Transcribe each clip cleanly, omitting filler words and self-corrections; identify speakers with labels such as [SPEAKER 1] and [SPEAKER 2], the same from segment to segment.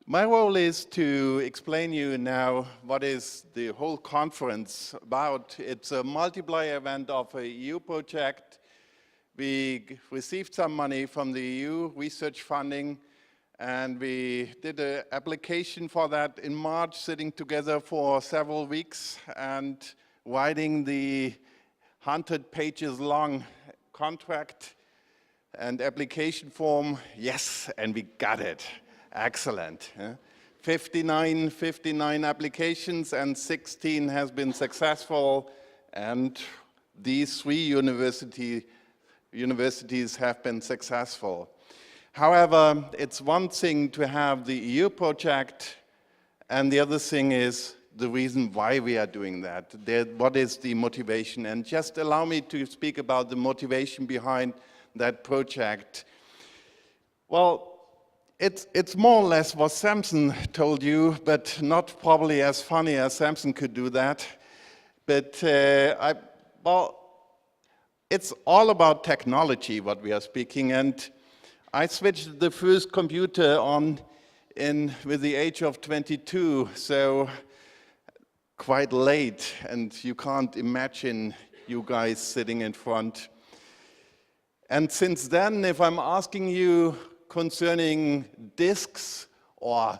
[SPEAKER 1] My role is to explain you now what is the whole conference about. It's a multiplier event of a EU project. We received some money from the EU research funding, and we did an application for that in March, sitting together for several weeks and writing the 100 pages long contract and application form. Yes, and we got it. Excellent. 59 applications and 16 has been successful, and these 3 universities have been successful. However, it's one thing to have the EU project, and the other thing is the reason why we are doing that. What is the motivation? And just allow me to speak about the motivation behind that project. Well, it's more or less what Samson told you, but not probably as funny as Samson could do that. But it's all about technology, what we are speaking. And I switched the first computer on with the age of 22, so quite late. And you can't imagine you guys sitting in front. And since then, if I'm asking you concerning disks, or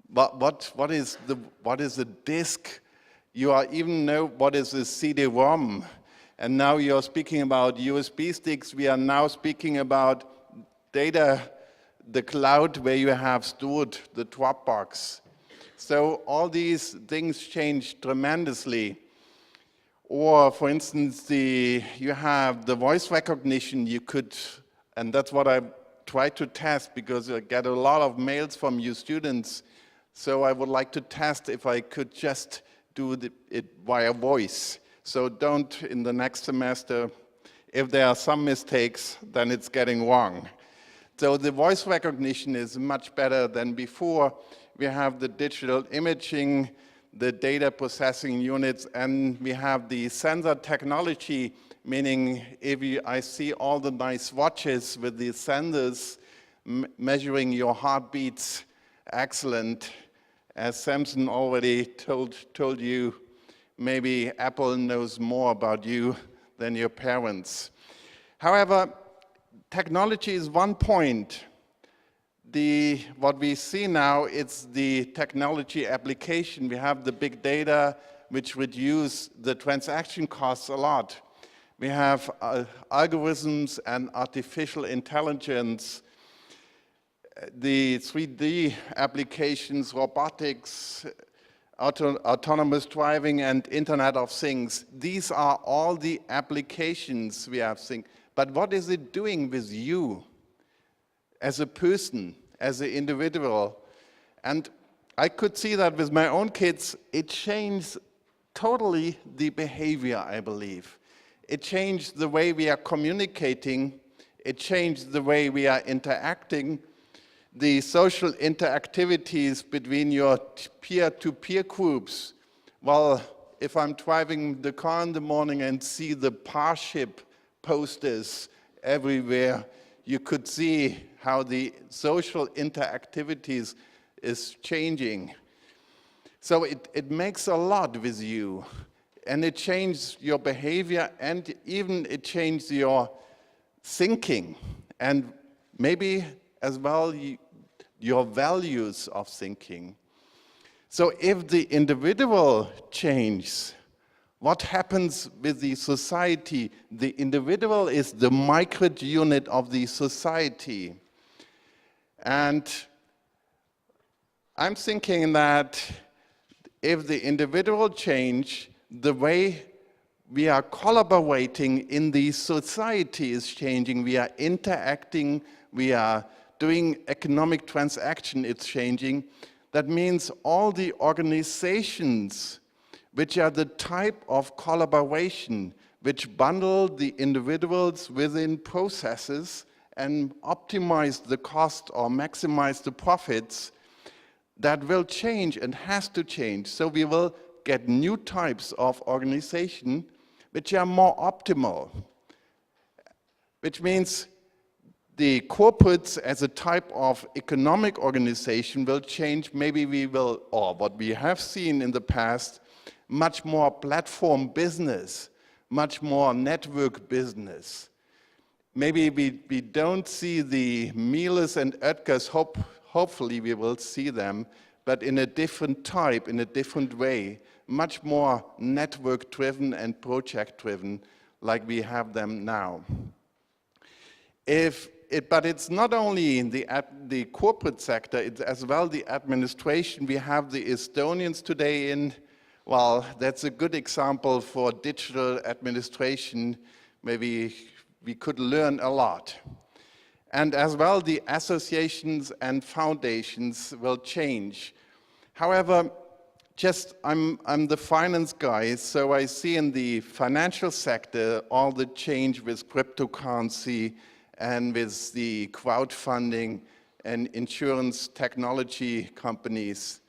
[SPEAKER 1] what is a disk, you even know what is a CD-ROM. And now you're speaking about USB sticks. We are now speaking about data, the cloud where you have stored the Dropbox. So all these things change tremendously. Or for instance, you have the voice recognition. You could, and that's what I try to test, because I get a lot of mails from you students. So I would like to test if I could just do it via voice. So don't, in the next semester, if there are some mistakes, then it's getting wrong. So the voice recognition is much better than before. We have the digital imaging, the data processing units, and we have the sensor technology, meaning I see all the nice watches with the sensors measuring your heartbeats. Excellent. As Samson already told you, maybe Apple knows more about you than your parents. However, technology is one point. What we see now, it's the technology application. We have the big data, which reduce the transaction costs a lot. We have algorithms and artificial intelligence, the 3D applications, robotics, autonomous driving, and Internet of Things. These are all the applications we have seen. But what is it doing with you as a person, as an individual? And I could see that with my own kids. It changed totally the behavior, I believe. It changed the way we are communicating. It changed the way we are interacting. The social interactivities between your peer-to-peer groups. Well, if I'm driving the car in the morning and see the Parship posters everywhere, you could see how the social interactivities is changing. So it makes a lot with you. And it changes your behavior, and even it changes your thinking. And maybe as well your values of thinking. So if the individual changes, what happens with the society? The individual is the micro unit of the society. And I'm thinking that if the individual change, the way we are collaborating in the society is changing. We are interacting, we are doing economic transaction, it's changing. That means all the organizations which are the type of collaboration which bundle the individuals within processes and optimize the cost or maximize the profits, that will change and has to change. So we will get new types of organization which are more optimal, which means the corporates as a type of economic organization will change. Maybe we will, or what we have seen in the past, much more platform business, much more network business. Maybe we don't see the Mieles and Oetkers, hopefully we will see them, but in a different type, in a different way, much more network-driven and project-driven like we have them now. But it's not only in the corporate sector, it's as well the administration. We have the Estonians today in, well, that's a good example for digital administration. Maybe we could learn a lot. And as well, the associations and foundations will change. However, I'm the finance guy, so I see in the financial sector all the change with cryptocurrency and with the crowdfunding and insurance technology companies.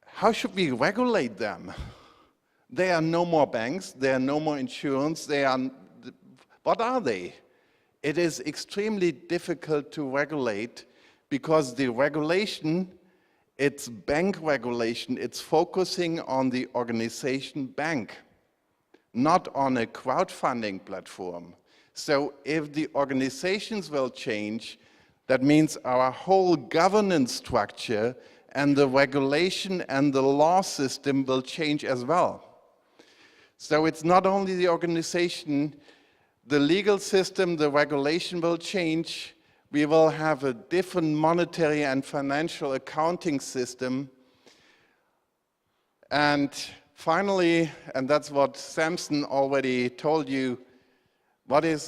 [SPEAKER 1] How should we regulate them? There are no more banks, there are no more insurance, what are they? It is extremely difficult to regulate because the regulation, it's bank regulation, it's focusing on the organization bank, not on a crowdfunding platform. So if the organizations will change, that means our whole governance structure and the regulation and the law system will change as well. So it's not only the organization, the legal system, the regulation will change. We will have a different monetary and financial accounting system. And finally, and that's what Samson already told you,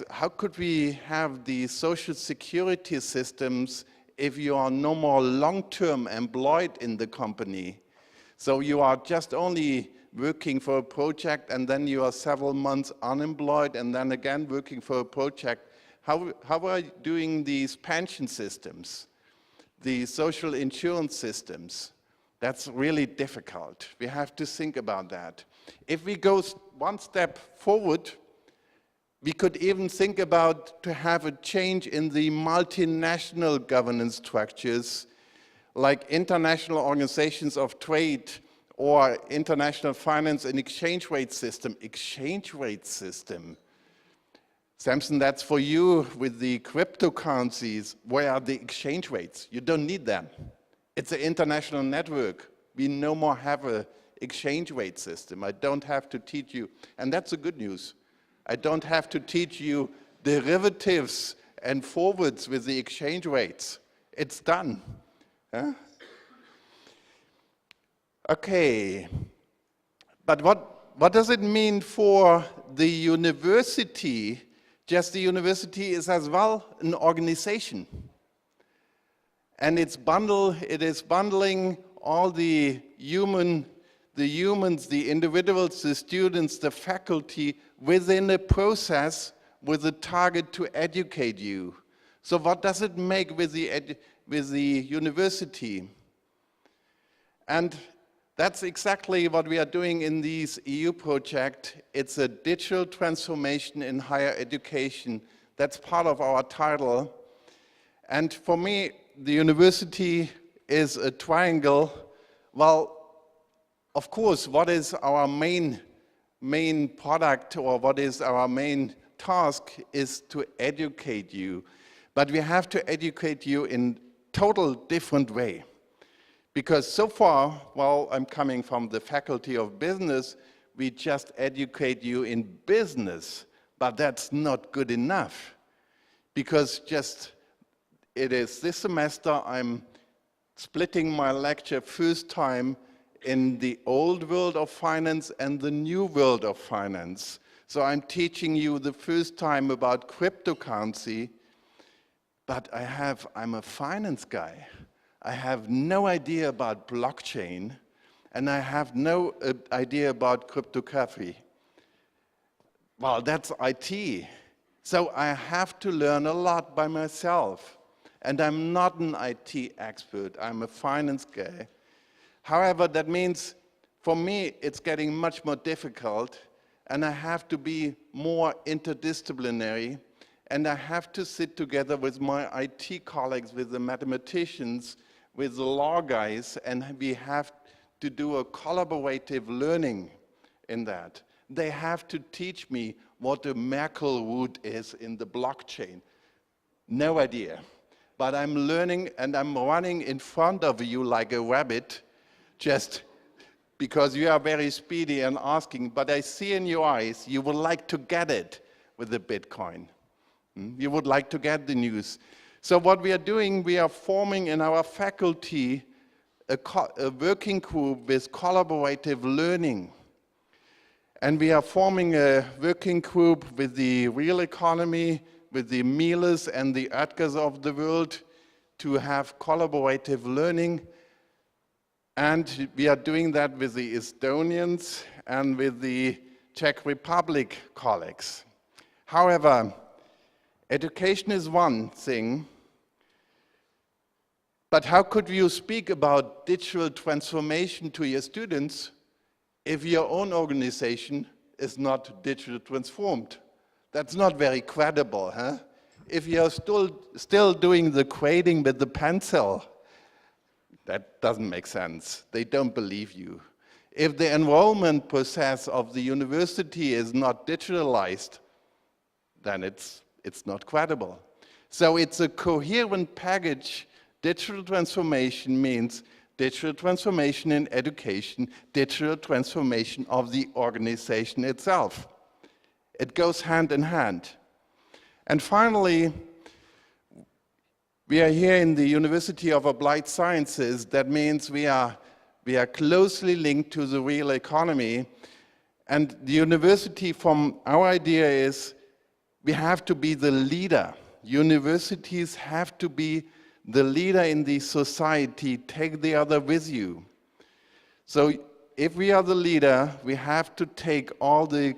[SPEAKER 1] how could we have the social security systems if you are no more long-term employed in the company? So you are just only working for a project and then you are several months unemployed and then again working for a project. How are you doing these pension systems, the social insurance systems? That's really difficult. We have to think about that. If we go one step forward, we could even think about to have a change in the multinational governance structures, like international organizations of trade or international finance and exchange rate system. Exchange rate system. Samson, that's for you with the cryptocurrencies. Where are the exchange rates? You don't need them. It's an international network. We no more have an exchange rate system. I don't have to teach you, and that's the good news. I don't have to teach you derivatives and forwards with the exchange rates. It's done. Huh? Okay, but what does it mean for the university? Just the university is as well an organization. And it is bundling all the humans, the individuals, the students, the faculty within a process with a target to educate you. So what does it make with the university? And that's exactly what we are doing in this EU project. It's a digital transformation in higher education. That's part of our title. And for me, the university is a triangle. Well, of course, what is our main product or what is our main task is to educate you. But we have to educate you in total different way. Because so far, well, I'm coming from the Faculty of Business, we just educate you in business, but that's not good enough. Because it is this semester, I'm splitting my lecture first time in the old world of finance and the new world of finance. So I'm teaching you the first time about cryptocurrency, but I'm a finance guy. I have no idea about blockchain, and I have no idea about cryptography. Well, that's IT. So I have to learn a lot by myself. And I'm not an IT expert, I'm a finance guy. However, that means for me it's getting much more difficult, and I have to be more interdisciplinary, and I have to sit together with my IT colleagues, with the mathematicians, with the law guys, and we have to do a collaborative learning in that. They have to teach me what a Merkle root is in the blockchain. No idea. But I'm learning and I'm running in front of you like a rabbit, just because you are very speedy and asking, but I see in your eyes you would like to get it with the Bitcoin. You would like to get the news. So what we are doing, we are forming in our faculty a working group with collaborative learning. And we are forming a working group with the real economy, with the Mieles and the Oetkers of the world to have collaborative learning. And we are doing that with the Estonians and with the Czech Republic colleagues. However, education is one thing, but how could you speak about digital transformation to your students if your own organization is not digitally transformed? That's not very credible, huh? If you're still doing the grading with the pencil, that doesn't make sense. They don't believe you. If the enrollment process of the university is not digitalized, then it's not credible. So it's a coherent package. Digital transformation means digital transformation in education, digital transformation of the organization itself. It goes hand in hand. And finally, we are here in the University of Applied Sciences. That means we are closely linked to the real economy. And the university, from our idea, is we have to be the leader. Universities have to be the leader in the society, take the other with you. So if we are the leader, we have to take all the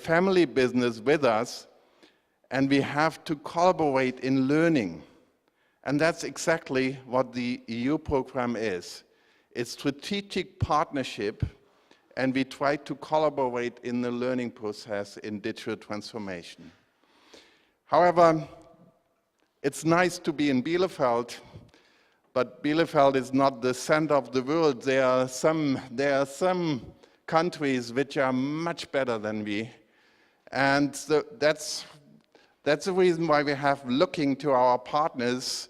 [SPEAKER 1] family business with us, and we have to collaborate in learning. And that's exactly what the EU program is. It's strategic partnership, and we try to collaborate in the learning process in digital transformation. However, it's nice to be in Bielefeld, but Bielefeld is not the center of the world. There are some countries which are much better than we, and so that's the reason why we have looking to our partners,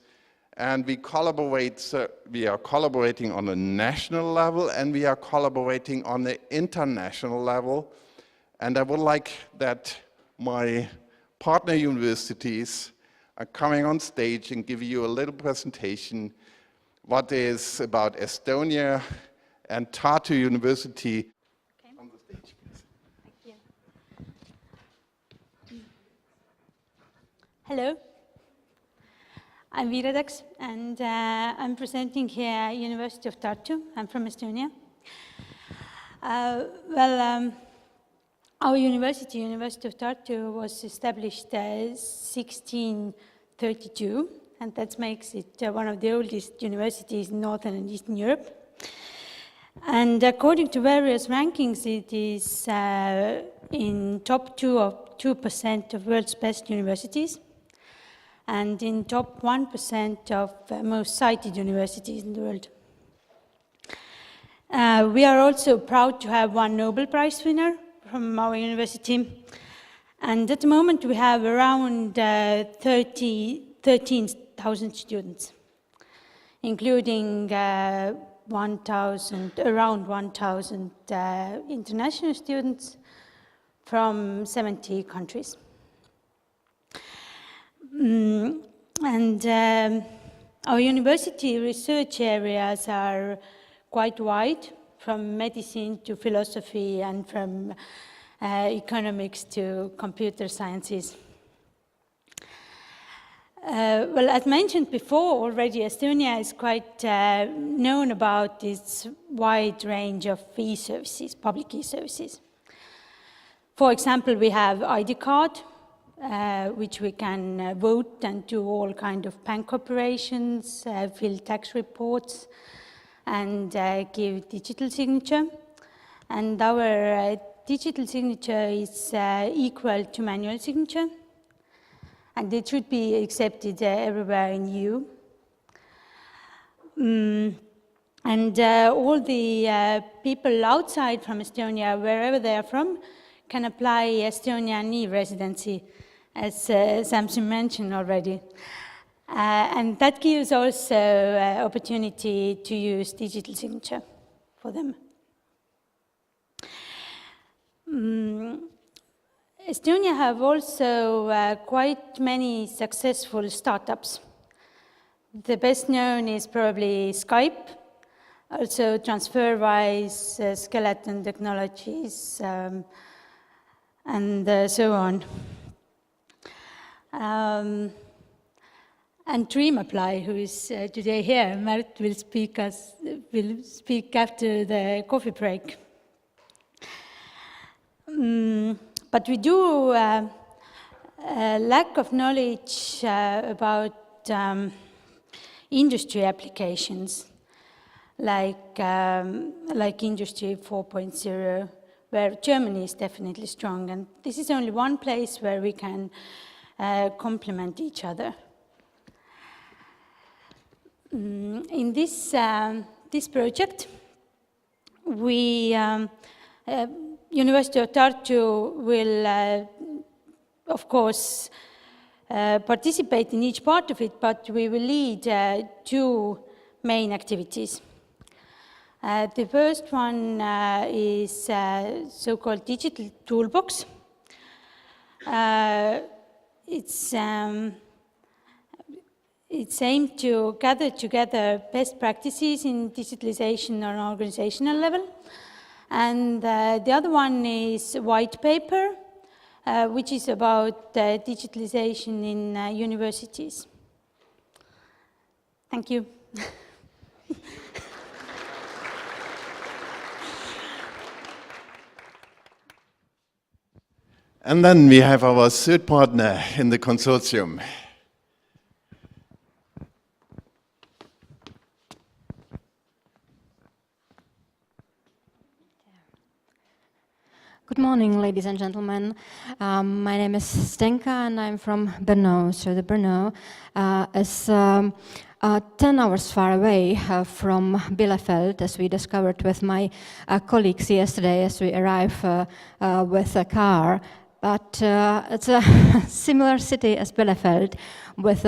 [SPEAKER 1] and we collaborate. So we are collaborating on a national level, and we are collaborating on the international level. And I would like that my partner universities are coming on stage and give you a little presentation what is about Estonia and Tartu University. Okay. On the stage, please.
[SPEAKER 2] Thank you. Hello, I'm Viire Täks, and I'm presenting here at University of Tartu. I'm from Estonia. Our university of Tartu, was established in 1632, and that makes it one of the oldest universities in Northern and Eastern Europe. And according to various rankings, it is in top 2% of world's best universities, and in top 1% of most cited universities in the world. We are also proud to have one Nobel Prize winner from our university. And at the moment we have around 13,000 students, including around 1,000 international students from 70 countries. Our university research areas are quite wide, from medicine to philosophy and from economics to computer sciences. As mentioned before already, Estonia is quite known about its wide range of e-services, public e-services. For example, we have ID card, which we can vote and do all kinds of bank operations, fill tax reports, and give digital signature. And our digital signature is equal to manual signature. and it should be accepted everywhere in EU. And all the people outside from Estonia, wherever they are from, can apply Estonian e-residency, as Samson mentioned already. And that gives also opportunity to use digital signature for them. Estonia have also quite many successful startups. The best known is probably Skype, also TransferWise, Skeleton Technologies, and so on. And DreamApply, who is today here, Mart will speak after the coffee break. But we do lack of knowledge about industry applications, like Industry 4.0, where Germany is definitely strong, and this is only one place where we can complement each other. In this project, we University of Tartu will, of course, participate in each part of it, but we will lead two main activities. The first one is so-called digital toolbox. It's aimed to gather together best practices in digitalization on an organizational level. And the other one is white paper, which is about digitalization in universities. Thank you.
[SPEAKER 1] And then we have our third partner in the consortium.
[SPEAKER 3] Good morning, ladies and gentlemen. My name is Zdenka and I'm from Brno. So the Brno is 10 hours far away from Bielefeld, as we discovered with my colleagues yesterday as we arrived with a car. But it's a similar city as Bielefeld with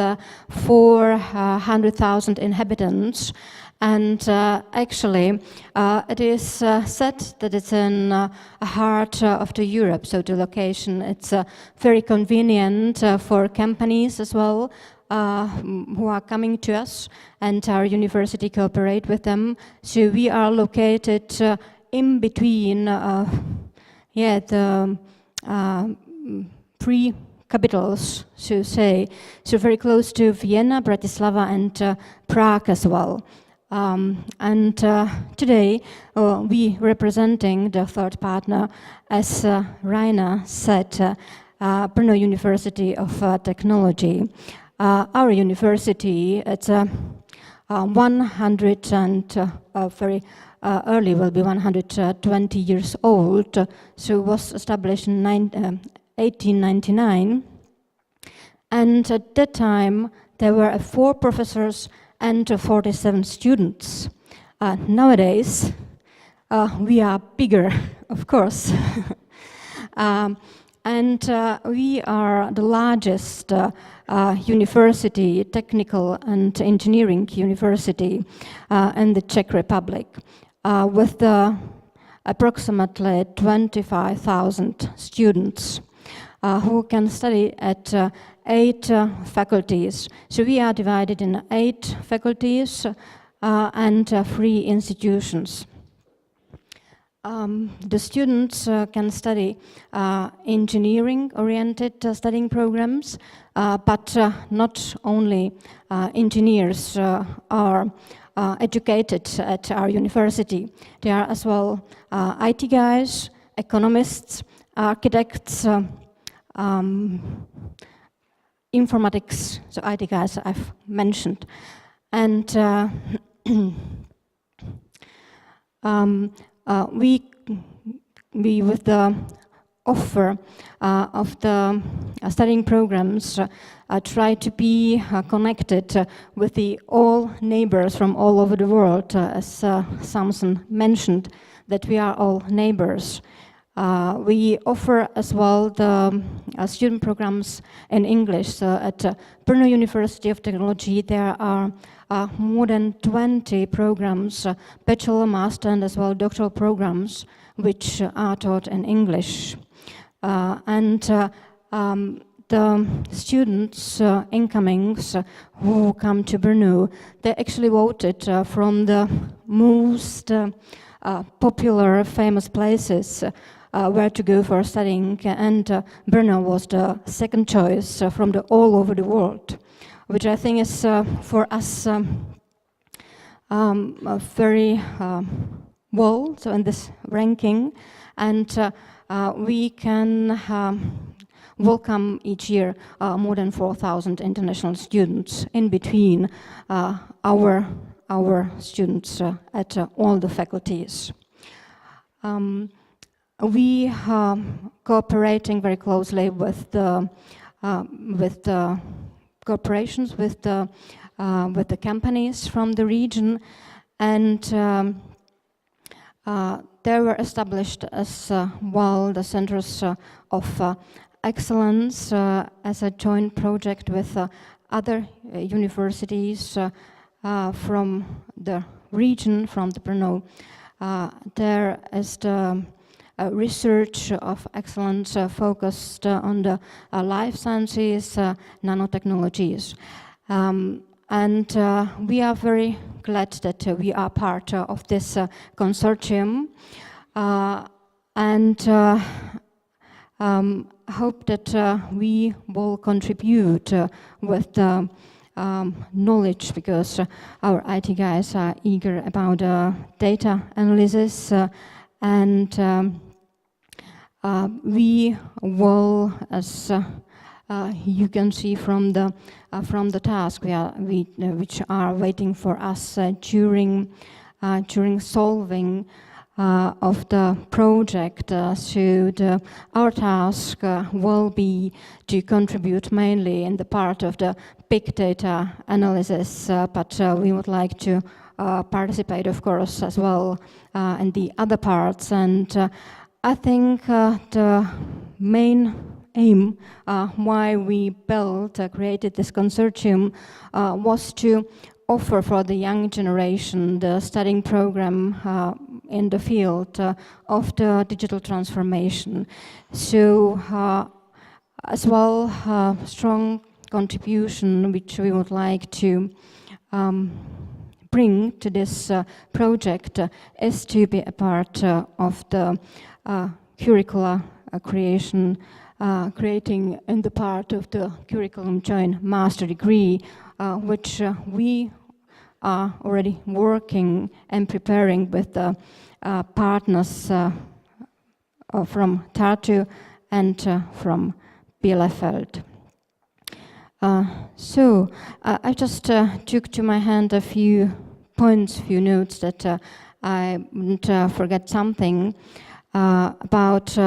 [SPEAKER 3] 400,000 inhabitants. And actually, it is said that it's in the heart of the Europe, so the location. It's very convenient for companies as well who are coming to us, and our university cooperate with them. So we are located in between the three capitals, so say, so very close to Vienna, Bratislava, and Prague as well. And today we representing the third partner, as Rainer said, Brno University of Technology. Our university, it's 100 and very early will be 120 years old, so was established in 1899. And at that time there were 4 professors and 47 students. Nowadays, we are bigger, of course. And we are the largest university, technical and engineering university in the Czech Republic, with approximately 25,000 students who can study at 8 faculties. So we are divided in 8 faculties and 3 institutions. The students can study engineering-oriented studying programs, but not only engineers are educated at our university. There are as well IT guys, economists, architects, informatics, so IT guys I've mentioned. And we with offer of the studying programs try to be connected with the all neighbors from all over the world, as Samson mentioned, that we are all neighbors. We offer as well the student programs in English. So at Brno University of Technology there are more than 20 programs, bachelor, master and as well doctoral programs, which are taught in English. The students, incomings who come to Brno, they actually voted from the most popular, famous places where to go for studying, and Brno was the second choice from all over the world, which I think is for us very well, so in this ranking, and we can welcome each year more than 4,000 international students in between our students at all the faculties. We are cooperating very closely with the corporations, with the companies from the region, and they were established as well the centers of excellence as a joint project with other universities from the region, from the Brno. There is the research of excellence focused on the life sciences, nanotechnologies. And we are very glad that we are part of this consortium, and hope that we will contribute with the knowledge, because our IT guys are eager about data analysis, and we will, as you can see from the task which are waiting for us during solving of the project, our task will be to contribute mainly in the part of the big data analysis, but we would like to participate, of course, as well in the other parts. And I think the main aim why we created this consortium was to offer for the young generation the studying program in the field of the digital transformation. So as well, strong contribution which we would like to bring to this project is to be a part of the curricula creating in the part of the curriculum joint master degree, which we are already working and preparing with the partners from Tartu and from Bielefeld. So I just took to my hand a few points, few notes that I wouldn't forget something about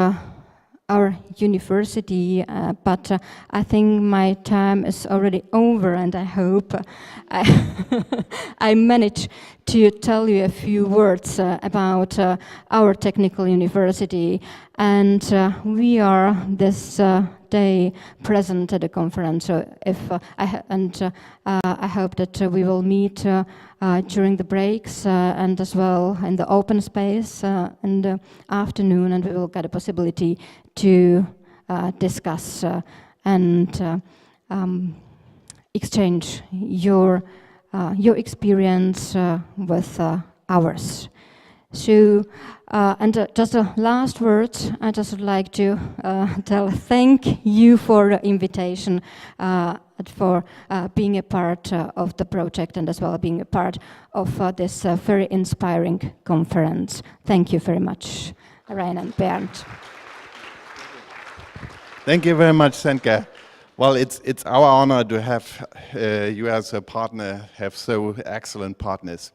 [SPEAKER 3] our university, but I think my time is already over, and I hope I managed to tell you a few words about our technical university. And we are this day present at the conference. So I hope that we will meet during the breaks and as well in the open space in the afternoon, and we will get a possibility to discuss and exchange your experience with ours. So, and just the last words, I just would like to thank you for the invitation, for being a part of the project, and as well being a part of this very inspiring conference. Thank you very much, Ryan and Bernd.
[SPEAKER 1] Thank you very much, Zdenka. Well, it's our honor to have you as a partner, have so excellent partners.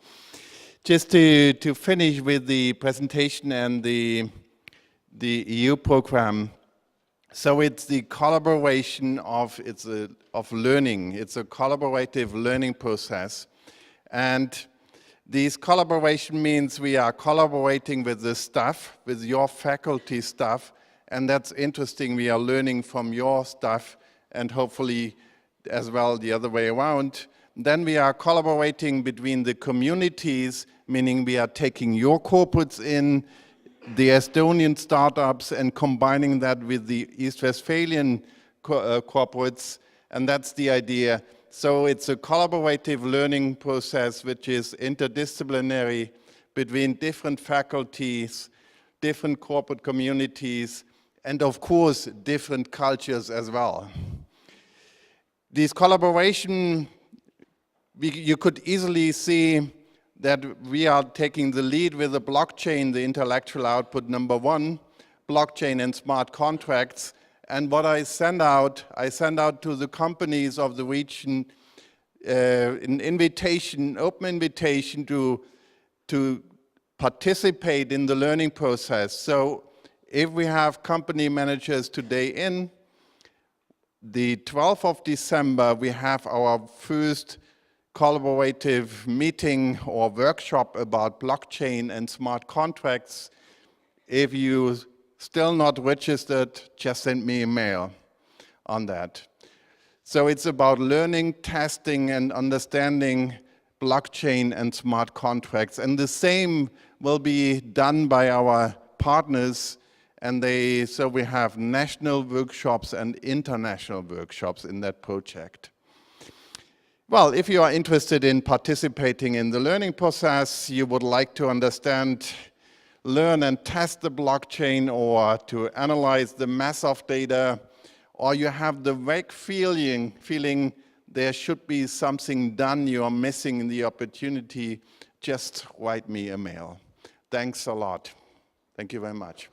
[SPEAKER 1] Just to finish with the presentation and the EU program, So it's the collaboration of learning. It's a collaborative learning process. And this collaboration means we are collaborating with the staff, with your faculty staff, and that's interesting. We are learning from your staff and hopefully as well the other way around. Then we are collaborating between the communities, meaning we are taking your corporates in, the Estonian startups, and combining that with the East Westphalian corporates, and that's the idea. So it's a collaborative learning process which is interdisciplinary between different faculties, different corporate communities, and of course different cultures as well. This collaboration, you could easily see that we are taking the lead with the blockchain, the intellectual output number 1, blockchain and smart contracts. And what I send out to the companies of the region an invitation, open invitation to participate in the learning process. So if we have company managers today in, the 12th of December, we have our first collaborative meeting or workshop about blockchain and smart contracts. If you still not registered, just send me a mail on that. So it's about learning, testing, and understanding blockchain and smart contracts. And the same will be done by our partners. And so we have national workshops and international workshops in that project. Well, if you are interested in participating in the learning process, you would like to understand, learn and test the blockchain, or to analyze the mass of data, or you have the vague feeling there should be something done, you are missing the opportunity, just write me a mail. Thanks a lot. Thank you very much.